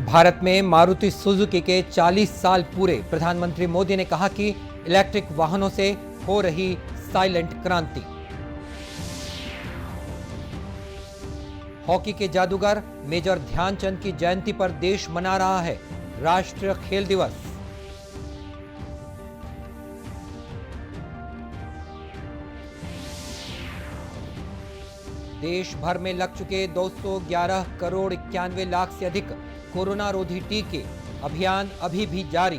भारत में मारुति सुजुकी के 40 साल पूरे। प्रधानमंत्री मोदी ने कहा कि इलेक्ट्रिक वाहनों से हो रही साइलेंट क्रांति। हॉकी के जादूगर मेजर ध्यानचंद की जयंती पर देश मना रहा है राष्ट्रीय खेल दिवस। देश भर में लग चुके 211 करोड़ 91 लाख से अधिक कोरोना रोधी टीके। अभियान अभी भी जारी।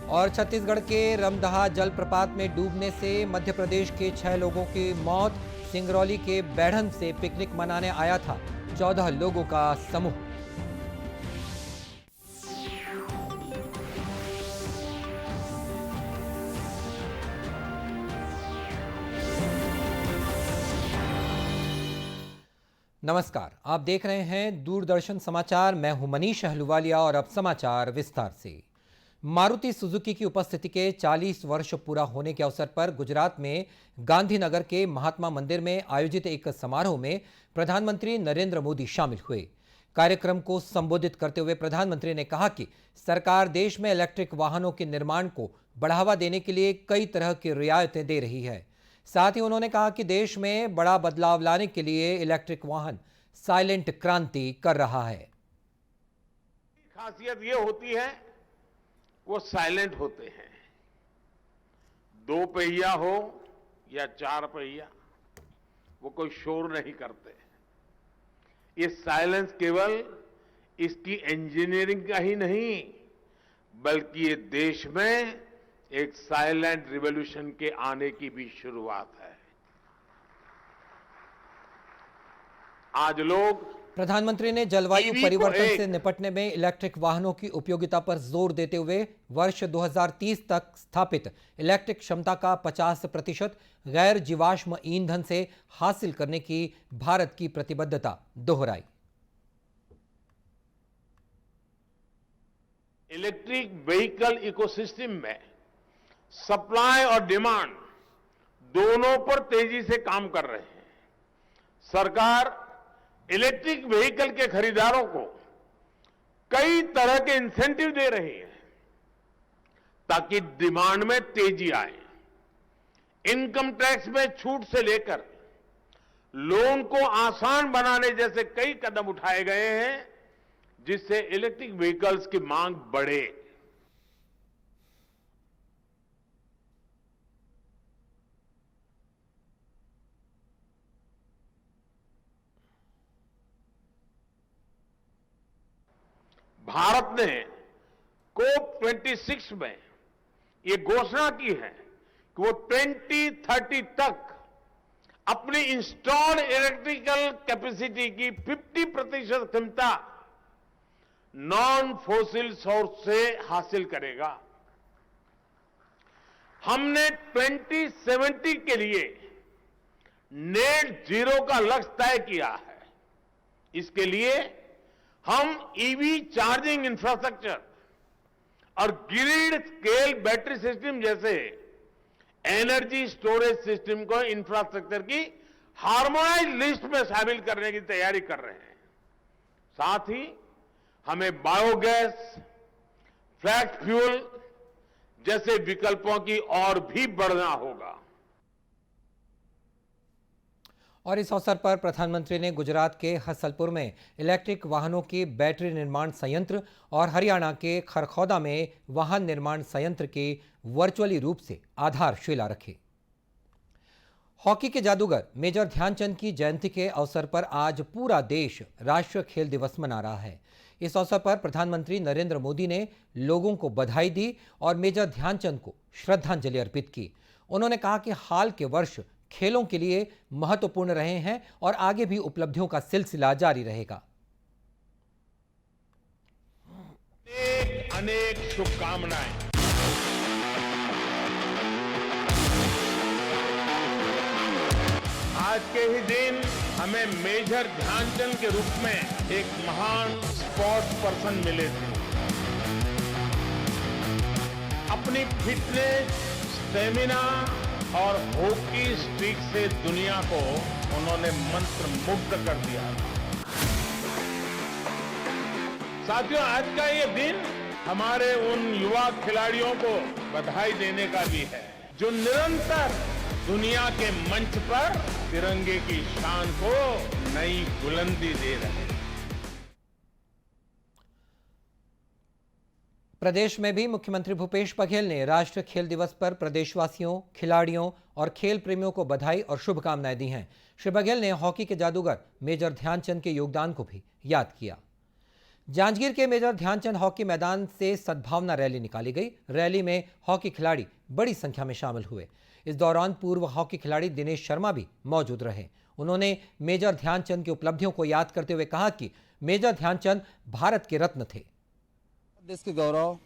और छत्तीसगढ़ के रमदहा जलप्रपात में डूबने से मध्य प्रदेश के 6 लोगों की मौत। सिंगरौली के बैढ़न से पिकनिक मनाने आया था 14 लोगों का समूह। नमस्कार, आप देख रहे हैं दूरदर्शन समाचार। मैं हूं मनीष अहलुवालिया और अब समाचार विस्तार से। मारुति सुजुकी की उपस्थिति के 40 वर्ष पूरा होने के अवसर पर गुजरात में गांधीनगर के महात्मा मंदिर में आयोजित एक समारोह में प्रधानमंत्री नरेंद्र मोदी शामिल हुए। कार्यक्रम को संबोधित करते हुए प्रधानमंत्री ने कहा कि सरकार देश में इलेक्ट्रिक वाहनों के निर्माण को बढ़ावा देने के लिए कई तरह की रियायतें दे रही है। साथ ही उन्होंने कहा कि देश में बड़ा बदलाव लाने के लिए इलेक्ट्रिक वाहन साइलेंट क्रांति कर रहा है। खासियत ये होती है वो साइलेंट होते हैं। 2 पहिया हो या 4 पहिया, वो कोई शोर नहीं करते। ये साइलेंस केवल इसकी इंजीनियरिंग का ही नहीं, बल्कि ये देश में एक साइलेंट रिवॉल्यूशन के आने की भी शुरुआत है। आज लोग प्रधानमंत्री ने जलवायु परिवर्तन से निपटने में इलेक्ट्रिक वाहनों की उपयोगिता पर जोर देते हुए वर्ष 2030 तक स्थापित इलेक्ट्रिक क्षमता का 50% गैर जीवाश्म ईंधन से हासिल करने की भारत की प्रतिबद्धता दोहराई। इलेक्ट्रिक व्हीकल इकोसिस्टम में सप्लाई और डिमांड दोनों पर तेजी से काम कर रहे हैं। सरकार इलेक्ट्रिक व्हीकल के खरीदारों को कई तरह के इंसेंटिव दे रही है ताकि डिमांड में तेजी आए। इनकम टैक्स में छूट से लेकर लोन को आसान बनाने जैसे कई कदम उठाए गए हैं जिससे इलेक्ट्रिक व्हीकल्स की मांग बढ़े। भारत ने COP26 में ये घोषणा की है कि वो 2030 तक अपनी इंस्टॉल्ड इलेक्ट्रिकल कैपेसिटी की 50% क्षमता नॉन फॉसिल सोर्स से हासिल करेगा। हमने 2070 के लिए नेट जीरो का लक्ष्य तय किया है। इसके लिए हम ईवी चार्जिंग इंफ्रास्ट्रक्चर और ग्रिड स्केल बैटरी सिस्टम जैसे एनर्जी स्टोरेज सिस्टम को इंफ्रास्ट्रक्चर की हार्मोनाइज लिस्ट में शामिल करने की तैयारी कर रहे हैं। साथ ही हमें बायोगैस, फ्लैट फ्यूल जैसे विकल्पों की और भी बढ़ना होगा। और इस अवसर पर प्रधानमंत्री ने गुजरात के हसलपुर में इलेक्ट्रिक वाहनों की बैटरी निर्माण संयंत्र और हरियाणा के खरखौदा में वाहन निर्माण संयंत्र की वर्चुअली रूप से आधारशिला रखी। हॉकी के जादूगर मेजर ध्यानचंद की जयंती के अवसर पर आज पूरा देश राष्ट्रीय खेल दिवस मना रहा है। इस अवसर पर प्रधानमंत्री नरेंद्र मोदी ने लोगों को बधाई दी और मेजर ध्यानचंद को श्रद्धांजलि अर्पित की। उन्होंने कहा कि हाल के वर्ष खेलों के लिए महत्वपूर्ण रहे हैं और आगे भी उपलब्धियों का सिलसिला जारी रहेगा। अनेक शुभकामनाएं। आज के ही दिन हमें मेजर ध्यानचंद के रूप में एक महान स्पोर्ट्स पर्सन मिले थे। अपनी फिटनेस, स्टेमिना और हॉकी स्टिक से दुनिया को उन्होंने मंत्र मुग्ध कर दिया। साथियों, आज का ये दिन हमारे उन युवा खिलाड़ियों को बधाई देने का भी है जो निरंतर दुनिया के मंच पर तिरंगे की शान को नई बुलंदी दे रहे हैं। प्रदेश में भी मुख्यमंत्री भूपेश बघेल ने राष्ट्रीय खेल दिवस पर प्रदेशवासियों, खिलाड़ियों और खेल प्रेमियों को बधाई और शुभकामनाएं दी हैं। श्री बघेल ने हॉकी के जादूगर मेजर ध्यानचंद के योगदान को भी याद किया। जांजगीर के मेजर ध्यानचंद हॉकी मैदान से सद्भावना रैली निकाली गई। रैली में हॉकी खिलाड़ी बड़ी संख्या में शामिल हुए। इस दौरान पूर्व हॉकी खिलाड़ी दिनेश शर्मा भी मौजूद रहे। उन्होंने मेजर ध्यानचंद की उपलब्धियों को याद करते हुए कहा कि मेजर ध्यानचंद भारत के रत्न थे। देश के गौरव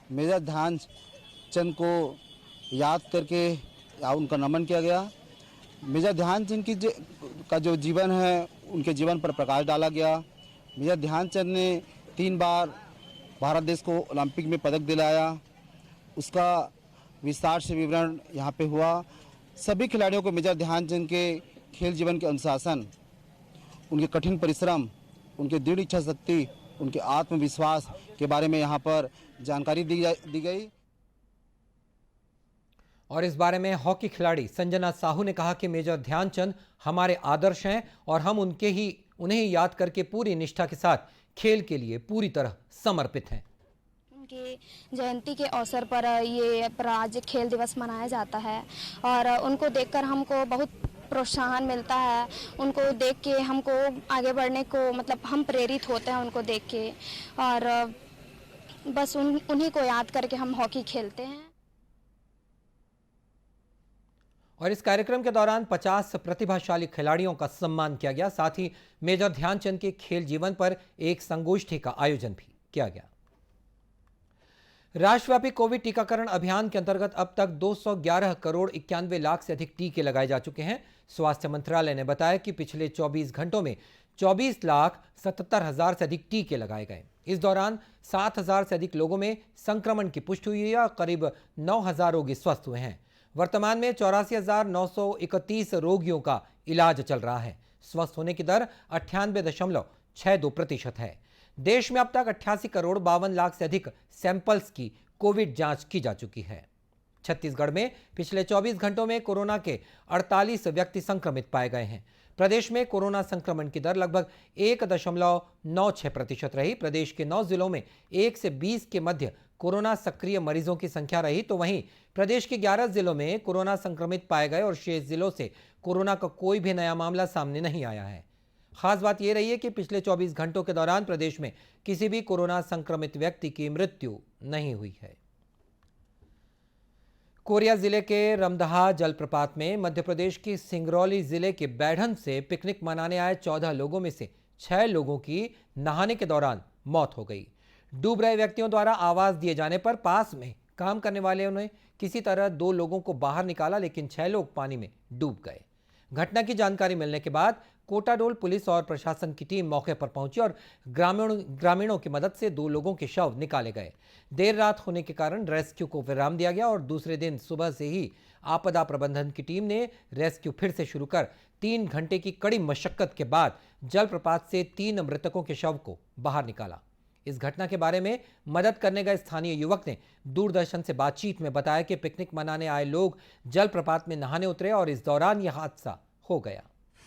मेजर ध्यानचंद को याद करके उनका नमन किया गया। मेजर ध्यानचंद का जो जीवन है, उनके जीवन पर प्रकाश डाला गया। मेजर ध्यानचंद ने 3 बार भारत देश को ओलंपिक में पदक दिलाया। उसका विस्तार से विवरण यहाँ पे हुआ। सभी खिलाड़ियों को मेजर ध्यानचंद के खेल जीवन के अनुशासन, उनके कठिन परिश्रम, उनके दृढ़ इच्छा शक्ति, उनके आत्मविश्वास के बारे में यहाँ पर जानकारी दी गई। और इस बारे में हॉकी खिलाड़ी संजना साहू ने कहा कि मेजर ध्यानचंद हमारे आदर्श हैं और हम उन्हें ही याद करके पूरी निष्ठा के साथ खेल के लिए पूरी तरह समर्पित हैं। उनकी जयंती के अवसर पर ये राज्य खेल दिवस मनाया जाता है और उनको देखकर हमको बहुत प्रोत्साहन मिलता है। उनको देख के हमको आगे बढ़ने को हम प्रेरित होते हैं उनको देख के, और बस उन्हीं को याद करके हम हॉकी खेलते हैं। और इस कार्यक्रम के दौरान 50 प्रतिभाशाली खिलाड़ियों का सम्मान किया गया। साथ ही मेजर ध्यानचंद के खेल जीवन पर एक संगोष्ठी का आयोजन भी किया गया। राष्ट्रव्यापी कोविड टीकाकरण अभियान के अंतर्गत अब तक 211 करोड़ 91 लाख से अधिक टीके लगाए जा चुके हैं। स्वास्थ्य मंत्रालय ने बताया कि पिछले 24 घंटों में 24,77,000 से अधिक टीके लगाए गए। इस दौरान 7,000 से अधिक लोगों में संक्रमण की पुष्टि हुई है और करीब 9,000 रोगी स्वस्थ हुए हैं। वर्तमान में 84,931 रोगियों का इलाज चल रहा है। स्वस्थ होने की दर 98.62% है। देश में अब तक 88 करोड़ 52 लाख से अधिक सैंपल्स की कोविड जांच की जा चुकी है। छत्तीसगढ़ में पिछले 24 घंटों में कोरोना के 48 व्यक्ति संक्रमित पाए गए हैं। प्रदेश में कोरोना संक्रमण की दर लगभग 1.96% रही। प्रदेश के 9 जिलों में 1 से 20 के मध्य कोरोना सक्रिय मरीजों की संख्या रही, तो वहीं प्रदेश के 11 जिलों में कोरोना संक्रमित पाए गए और शेष जिलों से कोरोना का कोई भी नया मामला सामने नहीं आया है। खास बात यह रही है कि पिछले 24 घंटों के दौरान प्रदेश में किसी भी कोरोना संक्रमित व्यक्ति की मृत्यु नहीं हुई है। कोरिया जिले के रमदहा जलप्रपात में मध्य प्रदेश की सिंगरौली जिले के बैढ़न से पिकनिक मनाने आए 14 लोगों में से 6 लोगों की नहाने के दौरान मौत हो गई। डूब रहे व्यक्तियों द्वारा आवाज दिए जाने पर पास में काम करने वाले ने किसी तरह 2 लोगों को बाहर निकाला, लेकिन 6 लोग पानी में डूब गए। घटना की जानकारी मिलने के बाद कोटाडोल पुलिस और प्रशासन की टीम मौके पर पहुंची और ग्रामीणों की मदद से 2 लोगों के शव निकाले गए। देर रात होने के कारण रेस्क्यू को विराम दिया गया और दूसरे दिन सुबह से ही आपदा प्रबंधन की टीम ने रेस्क्यू फिर से शुरू कर 3 घंटे की कड़ी मशक्कत के बाद जलप्रपात से 3 मृतकों के शव को बाहर निकाला। इस घटना के बारे में मदद करने गए स्थानीय युवक ने दूरदर्शन से बातचीत में बताया कि पिकनिक मनाने आए लोग जलप्रपात में नहाने उतरे और इस दौरान यह हादसा हो गया।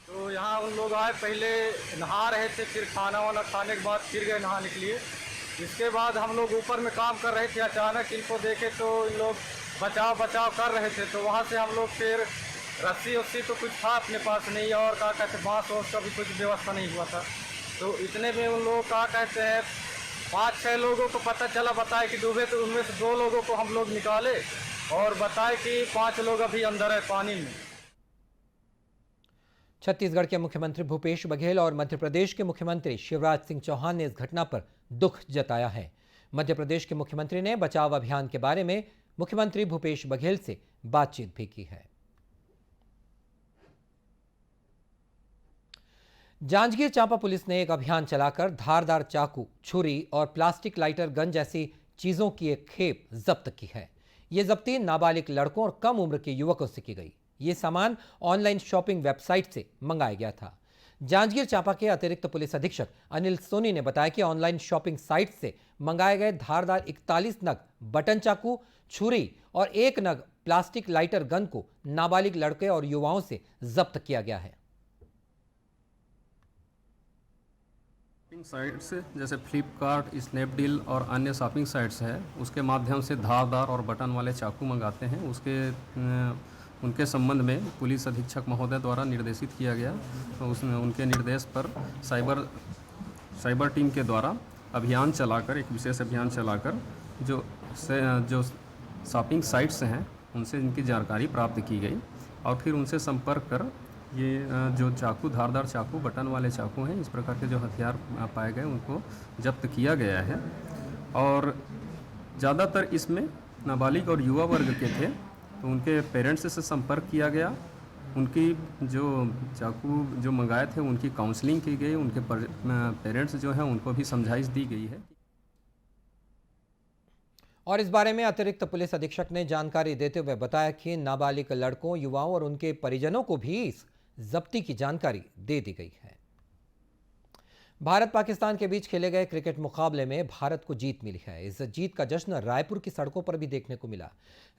तो यहाँ उन लोग आए, पहले नहा रहे थे, फिर खाना वाना खाने के बाद फिर गए नहाने के लिए। इसके बाद हम लोग ऊपर में काम कर रहे थे, अचानक इनको देखे तो इन लोग बचाव कर रहे थे। तो वहाँ से हम लोग फिर रस्सी तो कुछ था अपने पास नहीं, और क्या कहते बाँस वाँस का भी कुछ व्यवस्था नहीं हुआ था। तो इतने में उन लोग क्या कहते हैं 5-6 लोगों को पता चला, बताए कि डूबे, तो उनमें से 2 लोगों को हम लोग निकाले और बताए कि 5 लोग अभी अंदर है पानी में। छत्तीसगढ़ के मुख्यमंत्री भूपेश बघेल और मध्य प्रदेश के मुख्यमंत्री शिवराज सिंह चौहान ने इस घटना पर दुख जताया है। मध्य प्रदेश के मुख्यमंत्री ने बचाव अभियान के बारे में मुख्यमंत्री भूपेश बघेल से बातचीत भी की है। जांजगीर चांपा पुलिस ने एक अभियान चलाकर धारदार चाकू, छुरी और प्लास्टिक लाइटर गन जैसी चीजों की एक खेप जब्त की है। ये जब्ती नाबालिग लड़कों और कम उम्र के युवकों से की गई। ये सामान ऑनलाइन शॉपिंग वेबसाइट से मंगाया गया था। जांजगीर चांपा के अतिरिक्त पुलिस अधीक्षक अनिल सोनी ने बताया कि ऑनलाइन शॉपिंग साइट से मंगाए गए धारदार 41 नग बटन चाकू, छुरी और 1 नग प्लास्टिक लाइटर गन को नाबालिग लड़के और युवाओं से जब्त किया गया है। शॉपिंग साइट्स जैसे फ्लिपकार्ट, स्नैपडील और अन्य शॉपिंग साइट्स है, उसके माध्यम से धारदार और बटन वाले चाकू मंगाते हैं। उनके संबंध में पुलिस अधीक्षक महोदय द्वारा निर्देशित किया गया। तो उनके निर्देश पर साइबर टीम के द्वारा अभियान चलाकर, एक विशेष अभियान चलाकर जो शॉपिंग साइट्स हैं उनसे इनकी जानकारी प्राप्त की गई और फिर उनसे संपर्क कर ये जो चाकू, धारदार चाकू, बटन वाले चाकू हैं, इस प्रकार के जो हथियार पाए गए उनको जब्त किया गया है। और ज़्यादातर इसमें नाबालिग और युवा वर्ग के थे, तो उनके पेरेंट्स से संपर्क किया गया। उनकी जो चाकू जो मंगाए थे उनकी काउंसलिंग की गई, उनके पेरेंट्स जो हैं उनको भी समझाइश दी गई है। और इस बारे में अतिरिक्त पुलिस अधीक्षक ने जानकारी देते हुए बताया कि नाबालिग लड़कों, युवाओं और उनके परिजनों को भी इस जब्ती की जानकारी दे दी गई है। भारत पाकिस्तान के बीच खेले गए क्रिकेट मुकाबले में भारत को जीत मिली है। इस जीत का जश्न रायपुर की सड़कों पर भी देखने को मिला।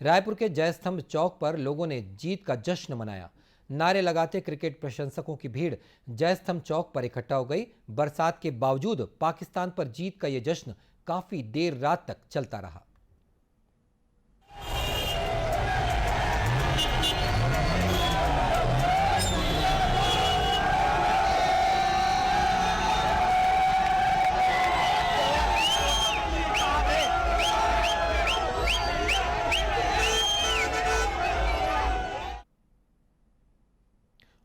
रायपुर के जयस्तंभ चौक पर लोगों ने जीत का जश्न मनाया। नारे लगाते क्रिकेट प्रशंसकों की भीड़ जयस्तंभ चौक पर इकट्ठा हो गई। बरसात के बावजूद पाकिस्तान पर जीत का यह जश्न काफी देर रात तक चलता रहा।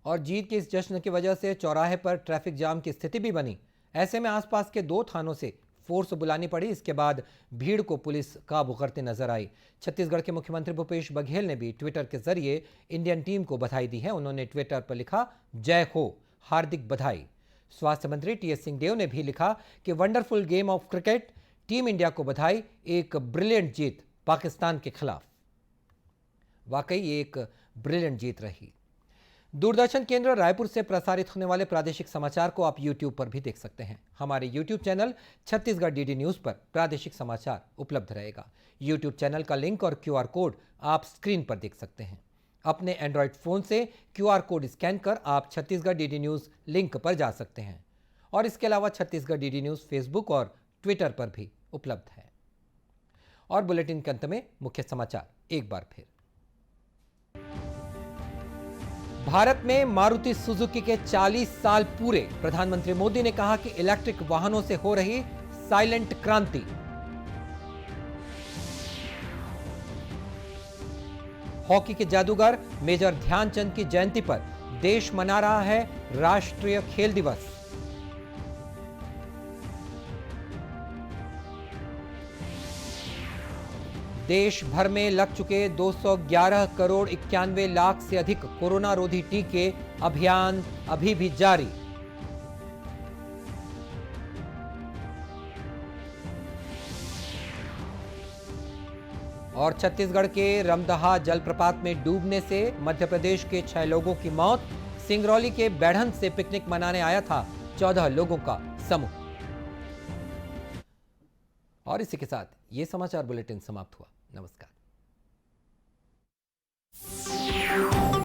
और जीत के इस जश्न की वजह से चौराहे पर ट्रैफिक जाम की स्थिति भी बनी। ऐसे में आसपास के 2 थानों से फोर्स बुलानी पड़ी। इसके बाद भीड़ को पुलिस काबू करते नजर आई। छत्तीसगढ़ के मुख्यमंत्री भूपेश बघेल ने भी ट्विटर के जरिए इंडियन टीम को बधाई दी है। उन्होंने ट्विटर पर लिखा, जय हो, हार्दिक बधाई। स्वास्थ्य मंत्री टीएस सिंहदेव ने भी लिखा कि wonderful game of cricket, team India को बधाई, एक ब्रिलियंट जीत पाकिस्तान के खिलाफ। वाकई एक ब्रिलियंट जीत रही। दूरदर्शन केंद्र रायपुर से प्रसारित होने वाले प्रादेशिक समाचार को आप YouTube पर भी देख सकते हैं। हमारे YouTube channel Chhattisgarh DD news पर प्रादेशिक समाचार उपलब्ध रहेगा। YouTube चैनल का लिंक और QR कोड आप स्क्रीन पर देख सकते हैं। अपने एंड्रॉयड फोन से QR कोड स्कैन कर आप छत्तीसगढ़ डीडी न्यूज लिंक पर जा सकते हैं। और इसके अलावा छत्तीसगढ़ डीडी न्यूज फेसबुक और ट्विटर पर भी उपलब्ध है। और बुलेटिन के अंत में मुख्य समाचार एक बार फिर। भारत में मारुति सुजुकी के 40 साल पूरे। प्रधानमंत्री मोदी ने कहा कि इलेक्ट्रिक वाहनों से हो रही साइलेंट क्रांति। हॉकी के जादूगर मेजर ध्यानचंद की जयंती पर देश मना रहा है राष्ट्रीय खेल दिवस। देश भर में लग चुके 211 करोड़ 91 लाख से अधिक कोरोना रोधी टीके, अभियान अभी भी जारी। और छत्तीसगढ़ के रमदहा जलप्रपात में डूबने से मध्य प्रदेश के 6 लोगों की मौत। सिंगरौली के बैढ़न से पिकनिक मनाने आया था 14 लोगों का समूह। और इसी के साथ ये समाचार बुलेटिन समाप्त हुआ। नमस्कार।